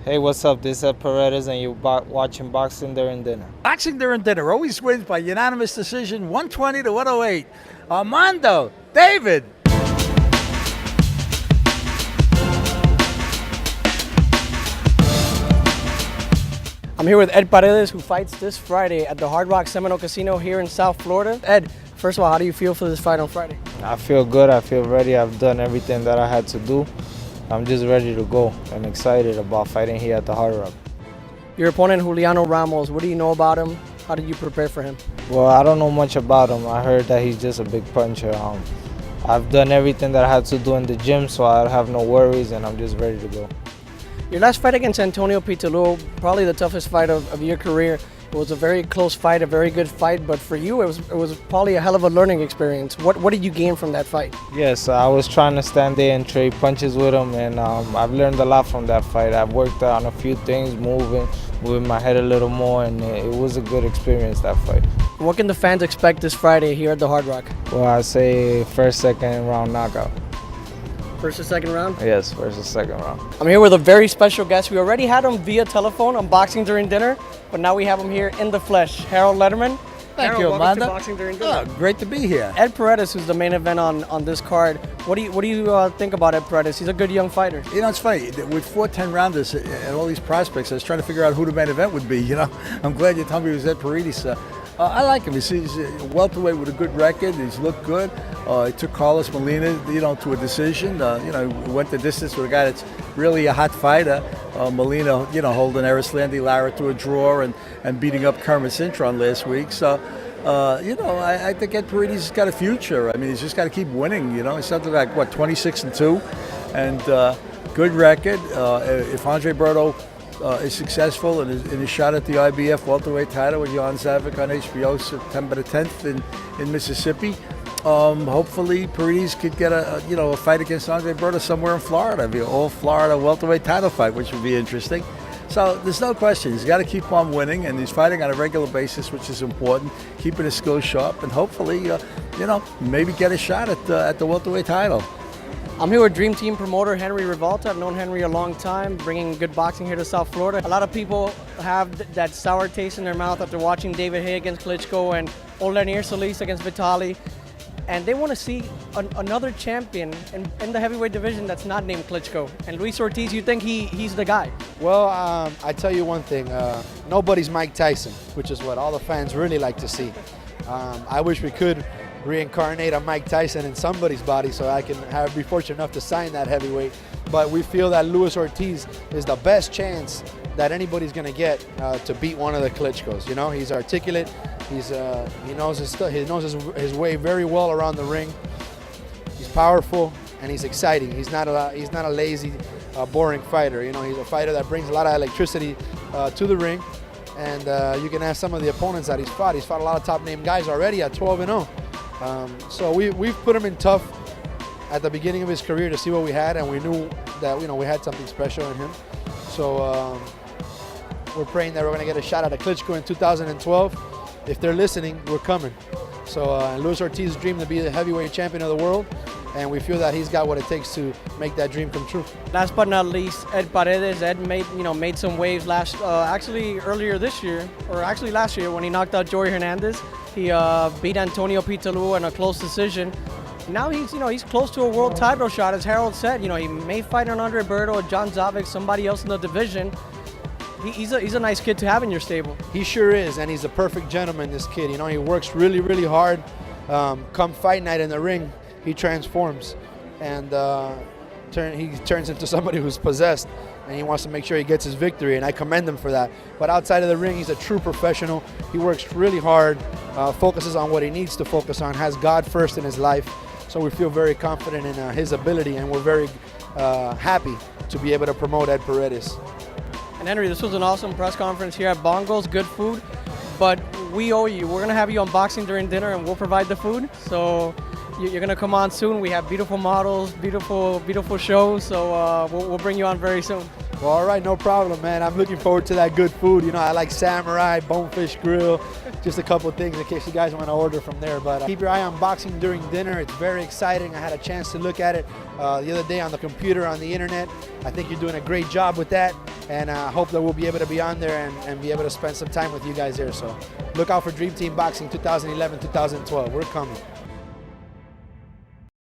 Hey, what's up? This is Ed Paredes, and you're watching Boxing During Dinner. Boxing During Dinner always wins by unanimous decision, 120 to 108. Armando, David. I'm here with Ed Paredes, who fights this Friday at the Hard Rock Seminole Casino here in South Florida. Ed, first of all, how do you feel for this fight on Friday? I feel good. I feel ready. I've done everything that I had to do. I'm just ready to go. I'm excited about fighting here at the Hard Rock. Your opponent, Juliano Ramos, what do you know about him? How did you prepare for him? Well, I don't know much about him. I heard that he's just a big puncher. I've done everything that I had to do in the gym, so I have no worries, and I'm just ready to go. Your last fight against Antonio Pitolo, probably the toughest fight of your career. It was a very close fight, a very good fight, but for you, it was probably a hell of a learning experience. What did you gain from that fight? Yes, I was trying to stand there and trade punches with him, and I've learned a lot from that fight. I've worked on a few things, moving my head a little more, and it was a good experience, that fight. What can the fans expect this Friday here at the Hard Rock? Well, I say first, second round knockout. First or second round? Yes, first or second round. I'm here with a very special guest. We already had him via telephone on Boxing During Dinner, but now we have him here in the flesh. Harold Lederman. Thank you, welcome Armando. to Boxing During Dinner. Great to be here. Ed Paredes, who's the main event on this card. What do you think about Ed Paredes? He's a good young fighter. You know, it's funny, with 4 10-rounders and all these prospects, I was trying to figure out who the main event would be, you know. I'm glad you told me it was Ed Paredes. I like him. He's a welterweight with a good record. He's looked good. He took Carlos Molina, to a decision. Went the distance with a guy that's really a hot fighter. Molina, holding Erislandy Lara to a draw and beating up Kermit Cintron last week. So, I think Ed Paredes has got a future. I mean, he's just got to keep winning. He's something like 26-2, and good record. If Andre Berto is successful in his shot at the IBF welterweight title with Jan Zavik on HBO September the 10th in Mississippi. Hopefully Paredes could get a fight against Andre Berto somewhere in Florida. It'd be an all-Florida welterweight title fight, which would be interesting. So there's no question. He's got to keep on winning, and he's fighting on a regular basis, which is important, keeping his skills sharp, and hopefully, maybe get a shot at the welterweight title. I'm here with Dream Team promoter Henry Rivalta. I've known Henry a long time, bringing good boxing here to South Florida. A lot of people have that sour taste in their mouth after watching David Haye against Klitschko and Lenier Solis against Vitali. And they want to see another champion in the heavyweight division that's not named Klitschko. And Luis Ortiz, you think he's the guy? Well, I tell you one thing. Nobody's Mike Tyson, which is what all the fans really like to see. I wish we could reincarnate a Mike Tyson in somebody's body so I can be fortunate enough to sign that heavyweight. But we feel that Luis Ortiz is the best chance that anybody's going to get to beat one of the Klitschkos. He's articulate. He knows his stuff. He knows his way very well around the ring. He's powerful and he's exciting. He's not a lazy, boring fighter. He's a fighter that brings a lot of electricity to the ring. And you can ask some of the opponents that he's fought. He's fought a lot of top-name guys already at 12-0. So we've put him in tough at the beginning of his career to see what we had, and we knew that we had something special in him. So we're praying that we're going to get a shot at a Klitschko in 2012. If they're listening, we're coming. So Luis Ortiz dreamed to be the heavyweight champion of the world, and we feel that he's got what it takes to make that dream come true. Last but not least, Ed Paredes. Ed made some waves earlier this year, or actually last year when he knocked out Joey Hernandez. He beat Antonio Pitolo in a close decision. Now he's close to a world title shot, as Harold said. He may fight on Andre Berto or John Zavik, somebody else in the division. He's a nice kid to have in your stable. He sure is, and he's a perfect gentleman, this kid. He works really, really hard. Come fight night in the ring, he transforms, and he turns into somebody who's possessed, and he wants to make sure he gets his victory, and I commend him for that. But outside of the ring, he's a true professional. He works really hard, focuses on what he needs to focus on, has God first in his life. So we feel very confident in his ability, and we're very happy to be able to promote Ed Paredes. And Henry, this was an awesome press conference here at Bongo's. Good food, but we owe you. We're gonna have you on Boxing During Dinner, and we'll provide the food. So you're gonna come on soon. We have beautiful models, beautiful shows. So we'll bring you on very soon. Well, all right, no problem, man. I'm looking forward to that good food. I like Samurai, Bonefish Grill, just a couple of things in case you guys want to order from there. But keep your eye on Boxing During Dinner. It's very exciting. I had a chance to look at it the other day on the computer, on the internet. I think you're doing a great job with that. and hope that we'll be able to be on there and be able to spend some time with you guys there. So look out for Dream Team Boxing 2011, 2012. We're coming.